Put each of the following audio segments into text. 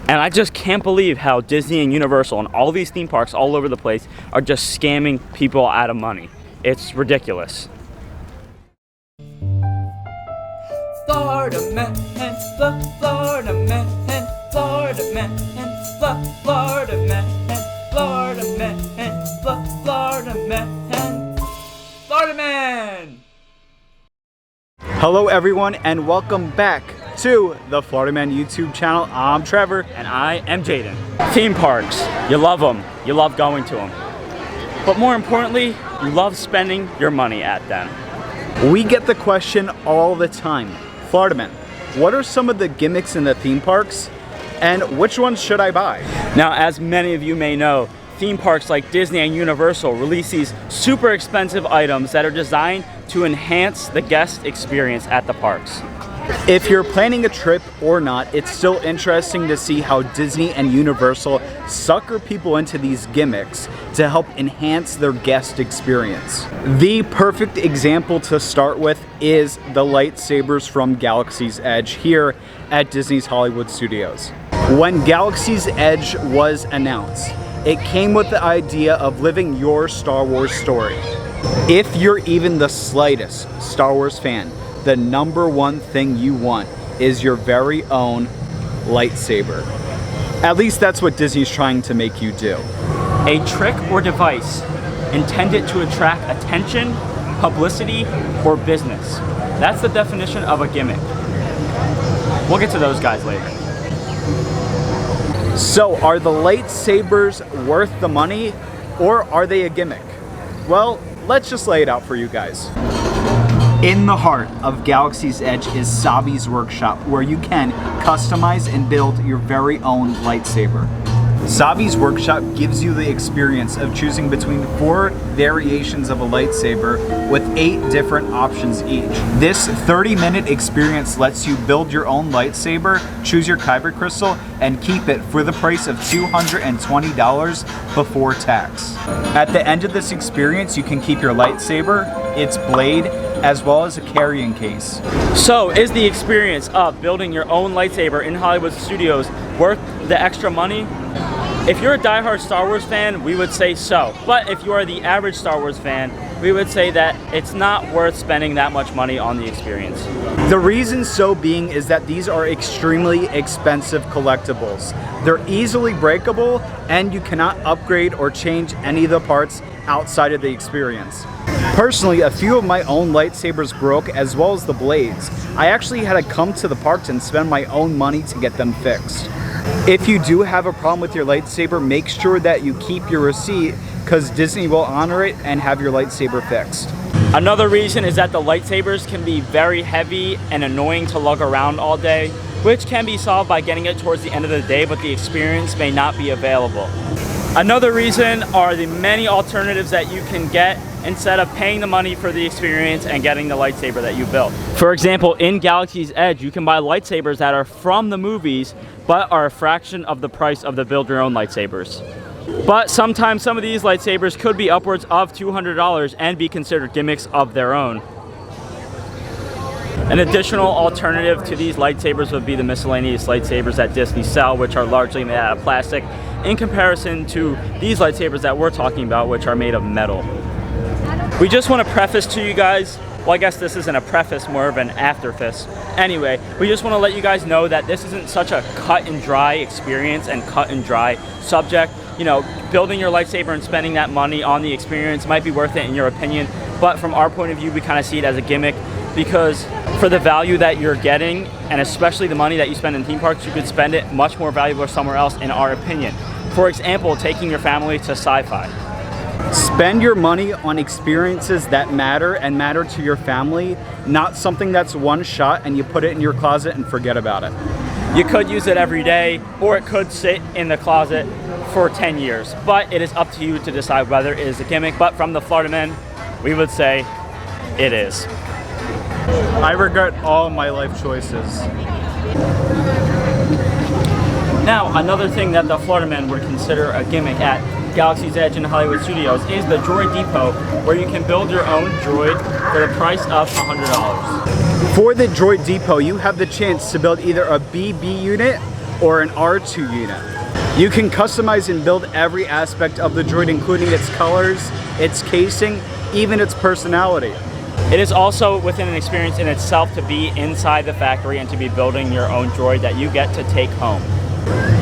And I just can't believe how Disney and Universal and all these theme parks all over the place are just scamming people out of money. It's ridiculous. Florida man, Florida man, Florida man, Florida man, Florida man, Florida man, Florida man. Hello everyone and welcome back to the Florida Man YouTube channel. I'm Trevor. And I am Jaden. Theme parks, you love them, you love going to them. But more importantly, you love spending your money at them. We get the question all the time. Florida Man, what are some of the gimmicks in the theme parks and which ones should I buy? Now, as many of you may know, theme parks like Disney and Universal release these super expensive items that are designed to enhance the guest experience at the parks. If you're planning a trip or not, it's still interesting to see how Disney and Universal sucker people into these gimmicks to help enhance their guest experience. The perfect example to start with is the lightsabers from Galaxy's Edge here at Disney's Hollywood Studios. When Galaxy's Edge was announced, it came with the idea of living your Star Wars story. If you're even the slightest Star Wars fan, the number one thing you want is your very own lightsaber. At least that's what Disney's trying to make you do. A trick or device intended to attract attention, publicity, or business. That's the definition of a gimmick. We'll get to those guys later. So, are the lightsabers worth the money, or are they a gimmick? Well, let's just lay it out for you guys. In the heart of Galaxy's Edge is Savi's workshop, where you can customize and build your very own lightsaber. Savi's workshop gives you the experience of choosing between 4 variations of a lightsaber with 8 different options each. This 30-minute experience lets you build your own lightsaber, choose your kyber crystal, and keep it for the price of $220 before tax. At the end of this experience, you can keep your lightsaber, its blade, as well as a carrying case. So, is the experience of building your own lightsaber in Hollywood Studios worth the extra money? If you're a diehard Star Wars fan, we would say so. But if you are the average Star Wars fan, we would say that it's not worth spending that much money on the experience. The reason so being is that these are extremely expensive collectibles. They're easily breakable, and you cannot upgrade or change any of the parts outside of the experience. Personally, a few of my own lightsabers broke, as well as the blades. I actually had to come to the parks and spend my own money to get them fixed. If you do have a problem with your lightsaber, make sure that you keep your receipt, because Disney will honor it and have your lightsaber fixed. Another reason is that the lightsabers can be very heavy and annoying to lug around all day, which can be solved by getting it towards the end of the day, but the experience may not be available. Another reason are the many alternatives that you can get instead of paying the money for the experience and getting the lightsaber that you built. For example, in Galaxy's Edge, you can buy lightsabers that are from the movies, but are a fraction of the price of the build your own lightsabers. But sometimes some of these lightsabers could be upwards of $200 and be considered gimmicks of their own. An additional alternative to these lightsabers would be the miscellaneous lightsabers that Disney sell, which are largely made out of plastic, in comparison to these lightsabers that we're talking about, which are made of metal. We just want to preface to you guys, well, I guess this isn't a preface, more of an afterface. Anyway, we just want to let you guys know that this isn't such a cut and dry experience and cut and dry subject. You know, building your lightsaber and spending that money on the experience might be worth it in your opinion, but from our point of view, we kind of see it as a gimmick, because for the value that you're getting, and especially the money that you spend in theme parks, you could spend it much more valuable somewhere else, in our opinion. For example, taking your family to sci-fi. Spend your money on experiences that matter and matter to your family, not something that's one shot and you put it in your closet and forget about it. You could use it every day, or it could sit in the closet for 10 years, but it is up to you to decide whether it is a gimmick. But from the Florida Men, we would say it is. I regret all my life choices. Now, another thing that the Florida Men would consider a gimmick at Galaxy's Edge and Hollywood Studios is the Droid Depot, where you can build your own droid for the price of $100. For the Droid Depot, you have the chance to build either a BB unit or an R2 unit. You can customize and build every aspect of the droid, including its colors, its casing, even its personality. It is also within an experience in itself to be inside the factory and to be building your own droid that you get to take home.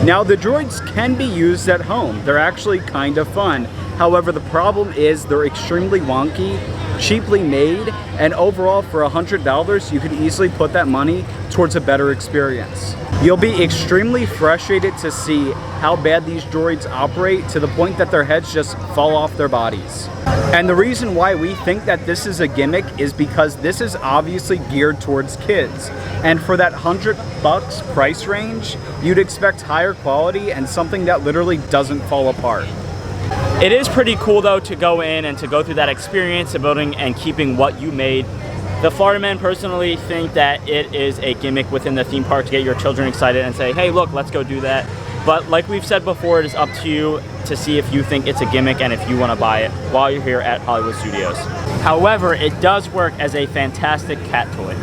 Now, the droids can be used at home. They're actually kind of fun. However, the problem is they're extremely wonky, cheaply made, and overall for $100, you could easily put that money towards a better experience. You'll be extremely frustrated to see how bad these droids operate, to the point that their heads just fall off their bodies. And the reason why we think that this is a gimmick is because this is obviously geared towards kids. And for that $100 price range, you'd expect higher quality and something that literally doesn't fall apart. It is pretty cool though to go in and to go through that experience of building and keeping what you made. The Florida men personally think that it is a gimmick within the theme park to get your children excited and say, hey look, let's go do that. But like we've said before, it is up to you to see if you think it's a gimmick and if you want to buy it while you're here at Hollywood Studios. However, it does work as a fantastic cat toy.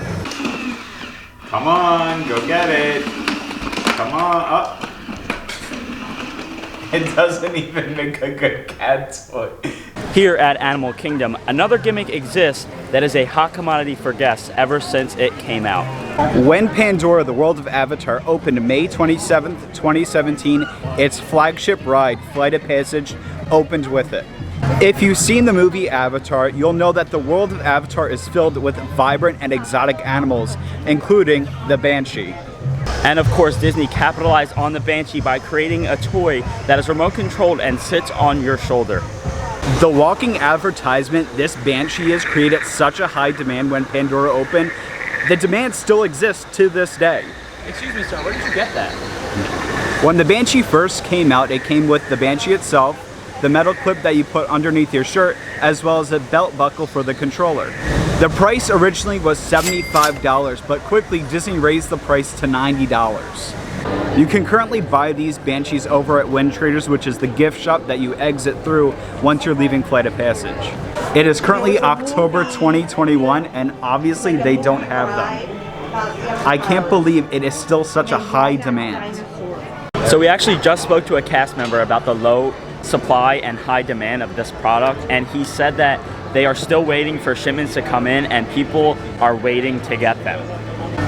Come on, go get it. Come on, up. It doesn't even make a good cat toy. Here at Animal Kingdom, another gimmick exists that is a hot commodity for guests ever since it came out. When Pandora, the World of Avatar, opened May 27th, 2017, its flagship ride, Flight of Passage, opened with it. If you've seen the movie Avatar, you'll know that the World of Avatar is filled with vibrant and exotic animals, including the Banshee. And of course, Disney capitalized on the Banshee by creating a toy that is remote controlled and sits on your shoulder. The walking advertisement this Banshee is created such a high demand when Pandora opened. The demand still exists to this day. Excuse me, sir, where did you get that? When the Banshee first came out, it came with the Banshee itself, the metal clip that you put underneath your shirt, as well as a belt buckle for the controller. The price originally was $75, but quickly Disney raised the price to $90. You can currently buy these Banshees over at Wind Traders, which is the gift shop that you exit through once you're leaving Flight of Passage. It is currently October 2021, and obviously they don't have them. I can't believe it is still such a high demand. So we actually just spoke to a cast member about the low supply and high demand of this product, and he said that they are still waiting for shipments to come in and people are waiting to get them.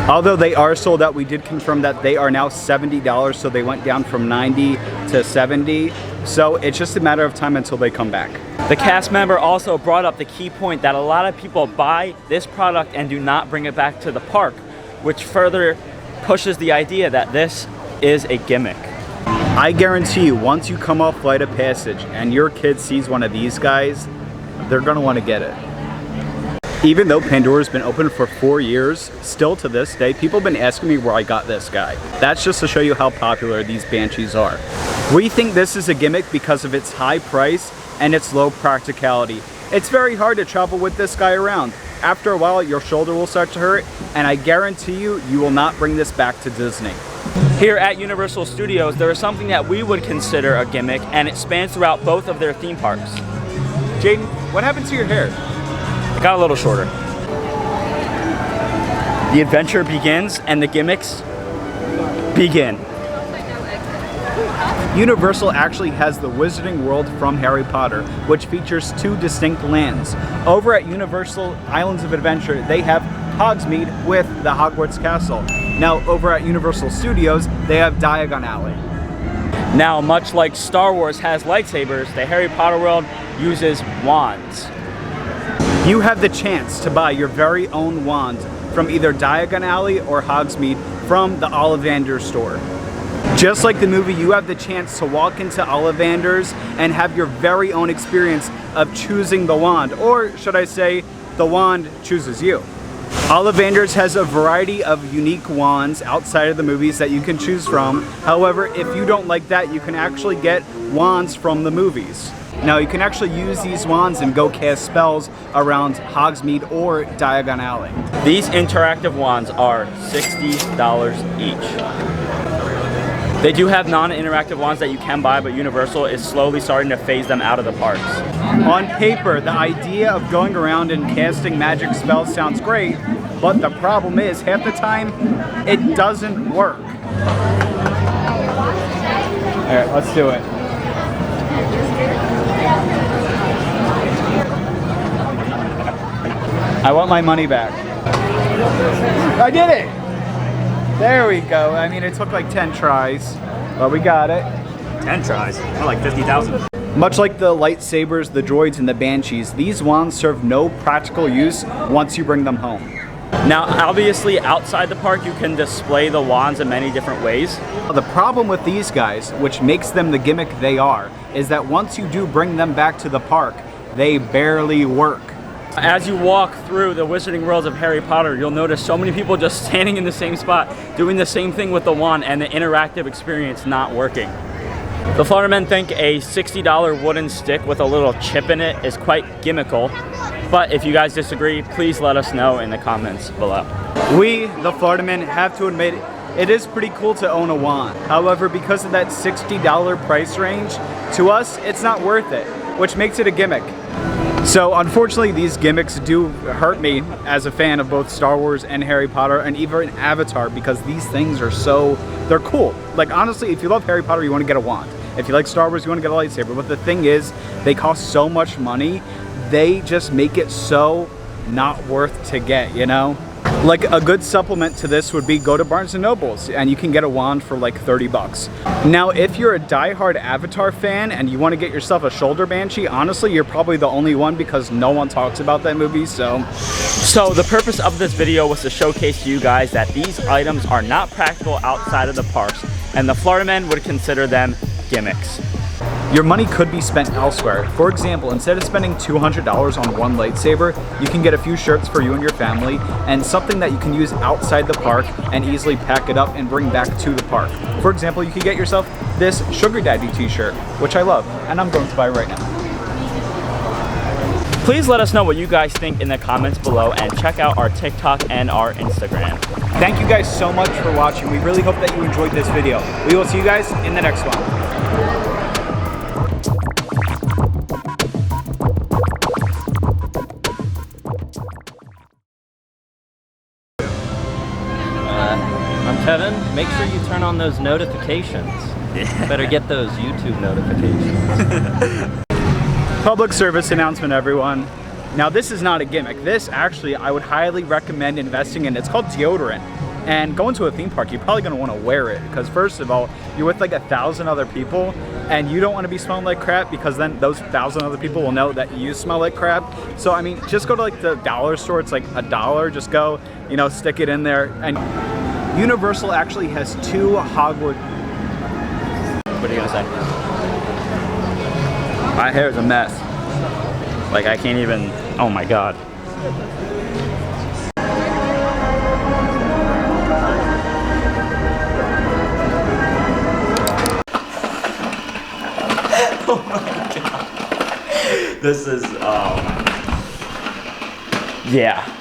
Although they are sold out, we did confirm that they are now $70, so they went down from $90 to $70. So it's just a matter of time until they come back. The cast member also brought up the key point that a lot of people buy this product and do not bring it back to the park, which further pushes the idea that this is a gimmick. I guarantee you, once you come off Flight of Passage and your kid sees one of these guys, they're gonna want to get it. Even though Pandora's been open for 4 years, still to this day, people have been asking me where I got this guy. That's just to show you how popular these Banshees are. We think this is a gimmick because of its high price and its low practicality. It's very hard to travel with this guy around. After a while, your shoulder will start to hurt, and I guarantee you, you will not bring this back to Disney. Here at Universal Studios, there is something that we would consider a gimmick, and it spans throughout both of their theme parks. Jaden, what happened to your hair? It got a little shorter. The adventure begins and the gimmicks begin. Universal actually has the Wizarding World from Harry Potter, which features 2 distinct lands. Over at Universal Islands of Adventure, they have Hogsmeade with the Hogwarts Castle. Now, over at Universal Studios, they have Diagon Alley. Now, much like Star Wars has lightsabers, the Harry Potter world uses wands. You have the chance to buy your very own wand from either Diagon Alley or Hogsmeade from the Ollivander store. Just like the movie, you have the chance to walk into Ollivander's and have your very own experience of choosing the wand, or should I say, the wand chooses you. Ollivander's has a variety of unique wands outside of the movies that you can choose from. However, if you don't like that, you can actually get wands from the movies. Now, you can actually use these wands and go cast spells around Hogsmeade or Diagon Alley. These interactive wands are $60 each. They do have non-interactive wands that you can buy, but Universal is slowly starting to phase them out of the parks. On paper, the idea of going around and casting magic spells sounds great, but the problem is, half the time, it doesn't work. All right, let's do it. I want my money back. I did it! There we go. I mean, it took like 10 tries, but we got it. 10 tries, more like 50,000. Much like the lightsabers, the droids, and the banshees, these wands serve no practical use once you bring them home. Now, obviously, outside the park, you can display the wands in many different ways. The problem with these guys, which makes them the gimmick they are, is that once you do bring them back to the park, they barely work. As you walk through the Wizarding Worlds of Harry Potter, you'll notice so many people just standing in the same spot, doing the same thing with the wand, and the interactive experience not working. The Florida men think a $60 wooden stick with a little chip in it is quite gimmickal, but if you guys disagree, please let us know in the comments below. We, the Florida men, have to admit it is pretty cool to own a wand. However, because of that $60 price range, to us, it's not worth it, which makes it a gimmick. So unfortunately, these gimmicks do hurt me as a fan of both Star Wars and Harry Potter and even Avatar, because these things are they're cool. Like honestly, if you love Harry Potter, you want to get a wand. If you like Star Wars, you want to get a lightsaber. But the thing is, they cost so much money, they just make it so not worth to get, you know? Like a good supplement to this would be go to Barnes & Noble's and you can get a wand for like 30 bucks. Now, if you're a diehard Avatar fan and you want to get yourself a shoulder banshee, honestly, you're probably the only one because no one talks about that movie, so the purpose of this video was to showcase to you guys that these items are not practical outside of the parks, and the Florida men would consider them gimmicks. Your money could be spent elsewhere. For example, instead of spending $200 on one lightsaber, you can get a few shirts for you and your family and something that you can use outside the park and easily pack it up and bring back to the park. For example, you could get yourself this Sugar Daddy t-shirt, which I love, and I'm going to buy right now. Please let us know what you guys think in the comments below, and check out our TikTok and our Instagram. Thank you guys so much for watching. We really hope that you enjoyed this video. We will see you guys in the next one. I'm Kevin. Make sure you turn on those notifications. Better get those YouTube notifications. Public service announcement, everyone. Now, this is not a gimmick. This actually, I would highly recommend investing in. It's called deodorant. And going to a theme park, you're probably gonna wanna wear it because first of all, you're with like 1,000 other people and you don't wanna be smelling like crap because then those 1,000 other people will know that you smell like crap. So I mean, just go to like the dollar store, it's like $1, just go, you know, stick it in there. And Universal actually has 2 Hogwarts. What are you gonna say? My hair is a mess. Like I can't even, oh my God. Oh my God. This is, yeah.